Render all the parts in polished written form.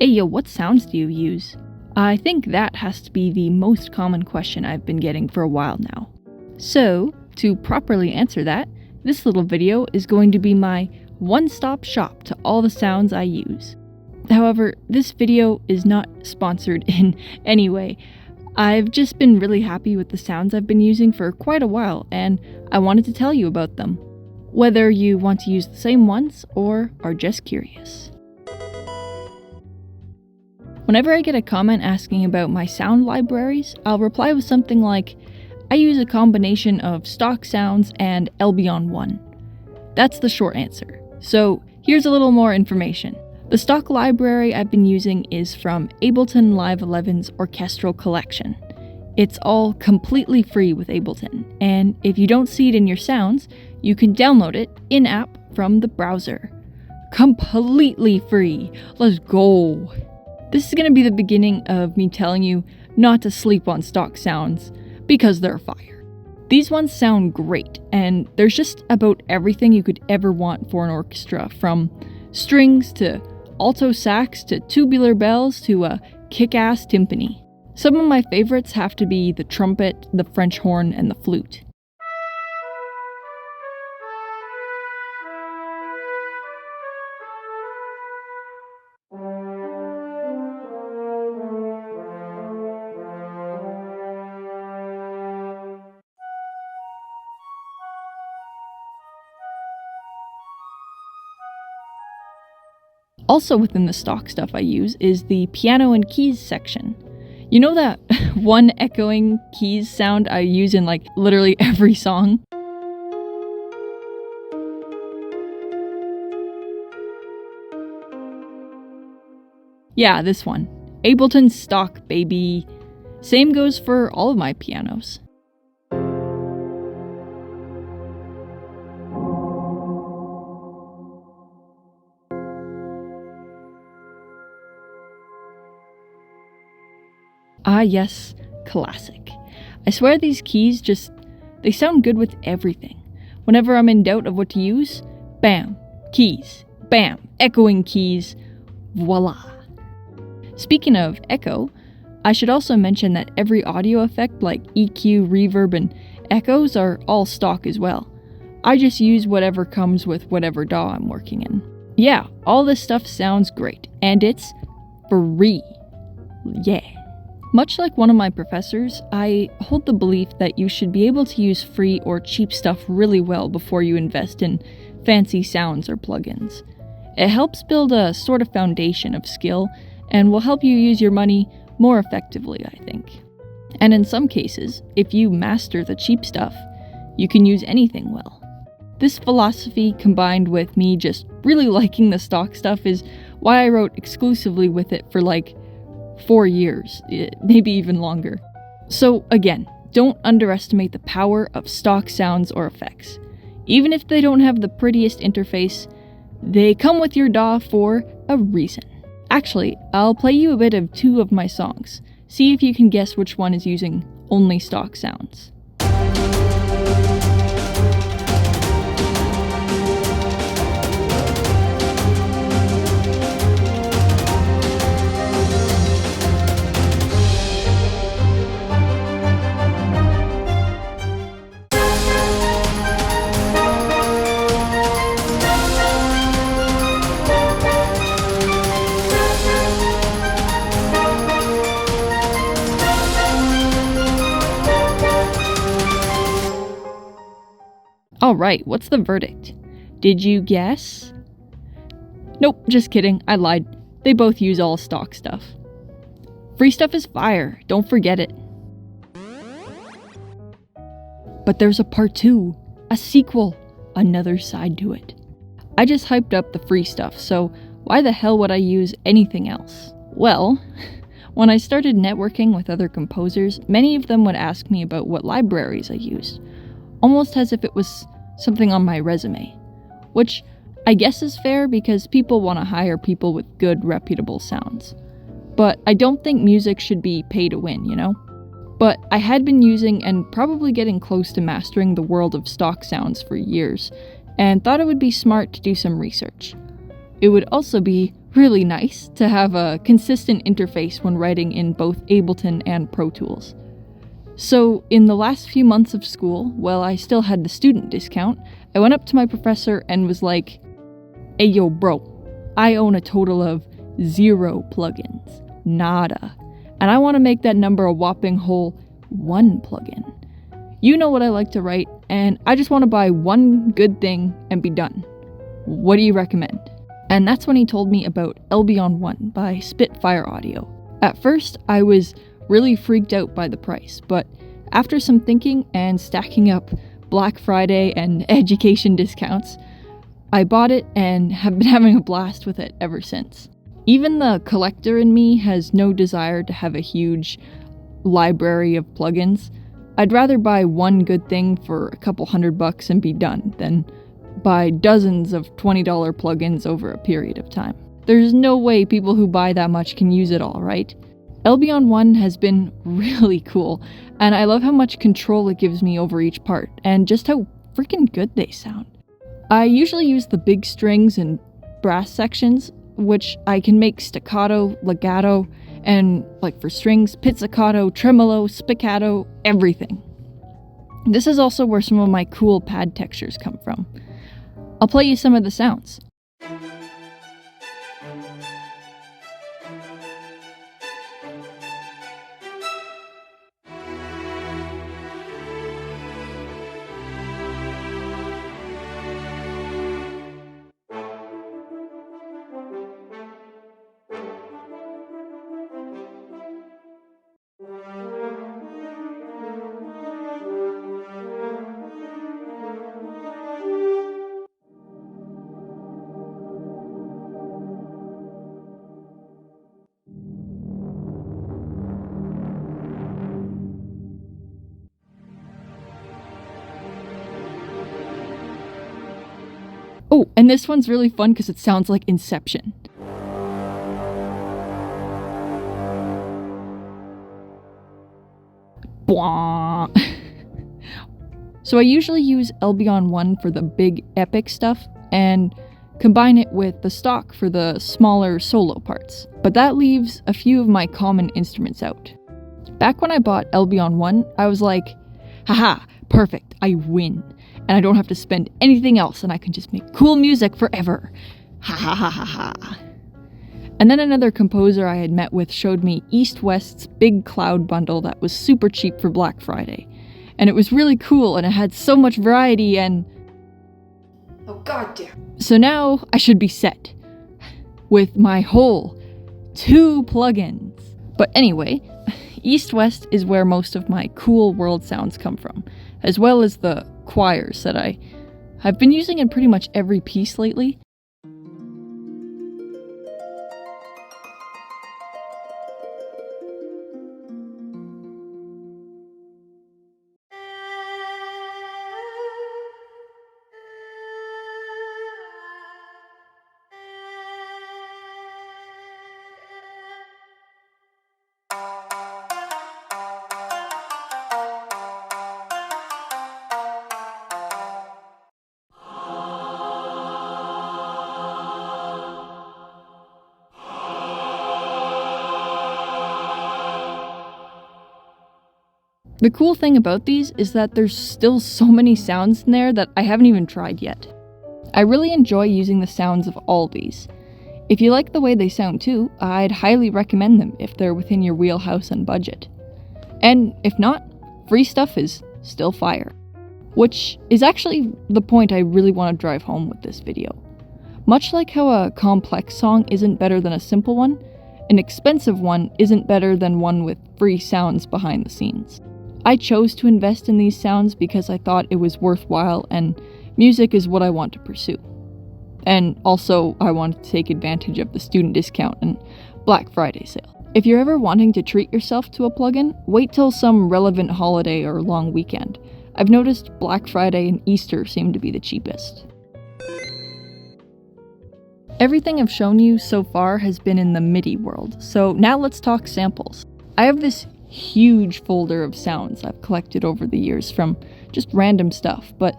Hey yo, what sounds do you use? I think that has to be the most common question I've been getting for a while now. So, to properly answer that, this little video is going to be my one-stop shop to all the sounds I use. However, this video is not sponsored in any way. I've just been really happy with the sounds I've been using for quite a while, and I wanted to tell you about them. Whether you want to use the same ones or are just curious. Whenever I get a comment asking about my sound libraries, I'll reply with something like, I use a combination of stock sounds and Albion 1. That's the short answer. So here's a little more information. The stock library I've been using is from Ableton Live 11's Orchestral Collection. It's all completely free with Ableton, and if you don't see it in your sounds, you can download it in-app from the browser. Completely free. Let's go! This is going to be the beginning of me telling you not to sleep on stock sounds, because they're fire. These ones sound great, and there's just about everything you could ever want for an orchestra, from strings to alto sax to tubular bells to a kick-ass timpani. Some of my favorites have to be the trumpet, the French horn, and the flute. Also within the stock stuff I use is the piano and keys section. You know that one echoing keys sound I use in like literally every song? Yeah, this one. Ableton stock, baby. Same goes for all of my pianos. Ah yes, classic. I swear these keys they sound good with everything. Whenever I'm in doubt of what to use, bam, keys, bam, echoing keys, voila. Speaking of echo, I should also mention that every audio effect like EQ, reverb, and echoes are all stock as well. I just use whatever comes with whatever DAW I'm working in. Yeah, all this stuff sounds great, and it's free. Yeah. Much like one of my professors, I hold the belief that you should be able to use free or cheap stuff really well before you invest in fancy sounds or plugins. It helps build a sort of foundation of skill and will help you use your money more effectively, I think. And in some cases, if you master the cheap stuff, you can use anything well. This philosophy combined with me just really liking the stock stuff is why I wrote exclusively with it for like 4 years, maybe even longer. So again, don't underestimate the power of stock sounds or effects. Even if they don't have the prettiest interface, they come with your DAW for a reason. Actually, I'll play you a bit of 2 of my songs. See if you can guess which one is using only stock sounds. Alright, what's the verdict? Did you guess? Nope, just kidding, I lied. They both use all stock stuff. Free stuff is fire, don't forget it. But there's a part 2, a sequel, another side to it. I just hyped up the free stuff, so why the hell would I use anything else? Well, when I started networking with other composers, many of them would ask me about what libraries I used, almost as if it was something on my resume, which I guess is fair because people want to hire people with good, reputable sounds. But I don't think music should be pay to win, you know? But I had been using and probably getting close to mastering the world of stock sounds for years, and thought it would be smart to do some research. It would also be really nice to have a consistent interface when writing in both Ableton and Pro Tools. So in the last few months of school, while I still had the student discount, I went up to my professor and was like, "Hey yo bro, I own a total of 0 plugins. Nada. And I want to make that number a whopping whole 1 plugin. You know what I like to write, and I just want to buy one good thing and be done. What do you recommend?" And that's when he told me about Elbion 1 by Spitfire Audio. At first, I was really freaked out by the price, but after some thinking and stacking up Black Friday and education discounts, I bought it and have been having a blast with it ever since. Even the collector in me has no desire to have a huge library of plugins. I'd rather buy one good thing for a couple $100 and be done than buy dozens of $20 plugins over a period of time. There's no way people who buy that much can use it all, right? Elbion 1 has been really cool, and I love how much control it gives me over each part, and just how freaking good they sound. I usually use the big strings and brass sections, which I can make staccato, legato, and like for strings, pizzicato, tremolo, spiccato, everything. This is also where some of my cool pad textures come from. I'll play you some of the sounds. Oh, and this one's really fun because it sounds like Inception. Bwah. So I usually use Elbion 1 for the big epic stuff and combine it with the stock for the smaller solo parts. But that leaves a few of my common instruments out. Back when I bought Elbion 1, I was like, haha, perfect, I win. And I don't have to spend anything else, and I can just make cool music forever. Ha ha ha ha ha. And then another composer I had met with showed me East West's Big Cloud bundle that was super cheap for Black Friday. And it was really cool, and it had so much variety, and... oh goddamn. So now I should be set. With my whole 2 plugins. But anyway, East West is where most of my cool world sounds come from, as well as the choirs that I've been using in pretty much every piece lately. The cool thing about these is that there's still so many sounds in there that I haven't even tried yet. I really enjoy using the sounds of all these. If you like the way they sound too, I'd highly recommend them if they're within your wheelhouse and budget. And if not, free stuff is still fire. Which is actually the point I really want to drive home with this video. Much like how a complex song isn't better than a simple one, an expensive one isn't better than one with free sounds behind the scenes. I chose to invest in these sounds because I thought it was worthwhile, and music is what I want to pursue. And also, I wanted to take advantage of the student discount and Black Friday sale. If you're ever wanting to treat yourself to a plugin, wait till some relevant holiday or long weekend. I've noticed Black Friday and Easter seem to be the cheapest. Everything I've shown you so far has been in the MIDI world, so now let's talk samples. I have this huge folder of sounds I've collected over the years from just random stuff, but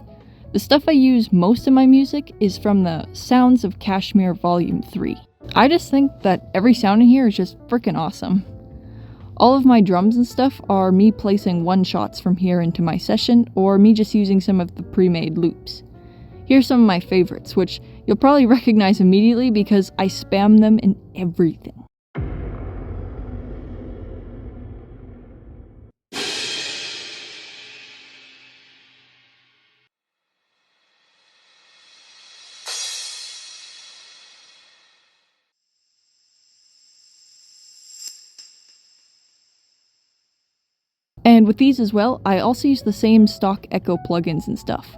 the stuff I use most in my music is from the Sounds of Kashmir Volume 3. I just think that every sound in here is just freaking awesome. All of my drums and stuff are me placing one-shots from here into my session, or me just using some of the pre-made loops. Here's some of my favorites, which you'll probably recognize immediately because I spam them in everything. And with these as well, I also use the same stock echo plugins and stuff,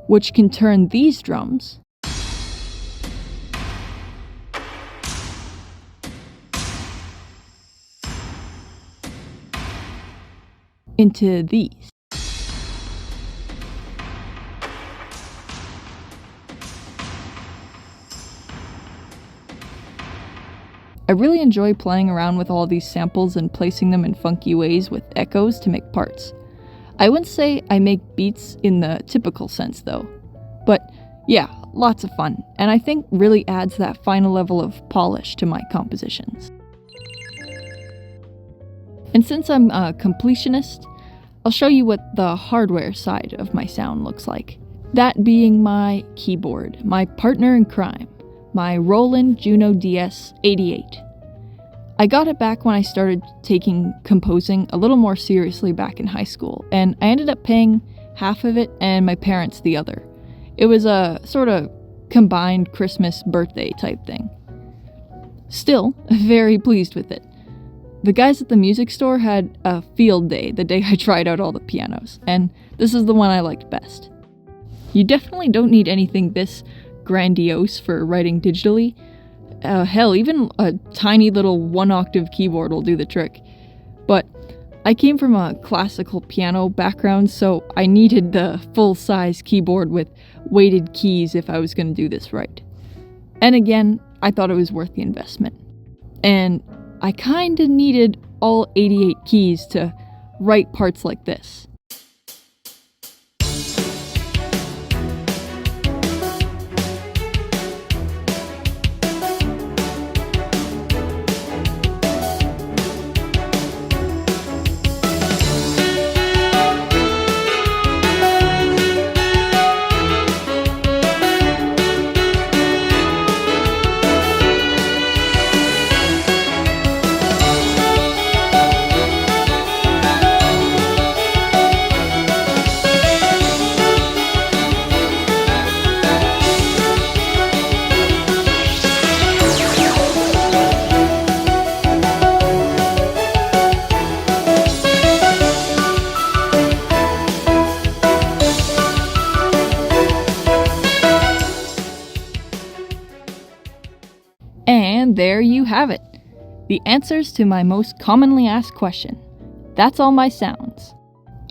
which can turn these drums into these. I really enjoy playing around with all these samples and placing them in funky ways with echoes to make parts. I wouldn't say I make beats in the typical sense though, but yeah, lots of fun, and I think really adds that final level of polish to my compositions. And since I'm a completionist, I'll show you what the hardware side of my sound looks like. That being my keyboard, my partner in crime, my Roland Juno DS88. I got it back when I started taking composing a little more seriously back in high school, and I ended up paying half of it and my parents the other. It was a sort of combined Christmas birthday type thing. Still, very pleased with it. The guys at the music store had a field day the day I tried out all the pianos, and this is the one I liked best. You definitely don't need anything this grandiose for writing digitally. Hell, even a tiny little one-octave keyboard will do the trick. But I came from a classical piano background, so I needed the full-size keyboard with weighted keys if I was going to do this right. And again, I thought it was worth the investment. And I kinda needed all 88 keys to write parts like this. And there you have it. The answers to my most commonly asked question. That's all my sounds.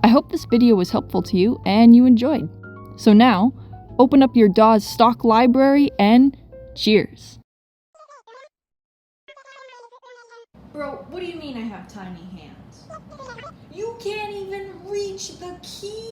I hope this video was helpful to you and you enjoyed. So now, open up your DAW's stock library and cheers. Bro, what do you mean I have tiny hands? You can't even reach the key.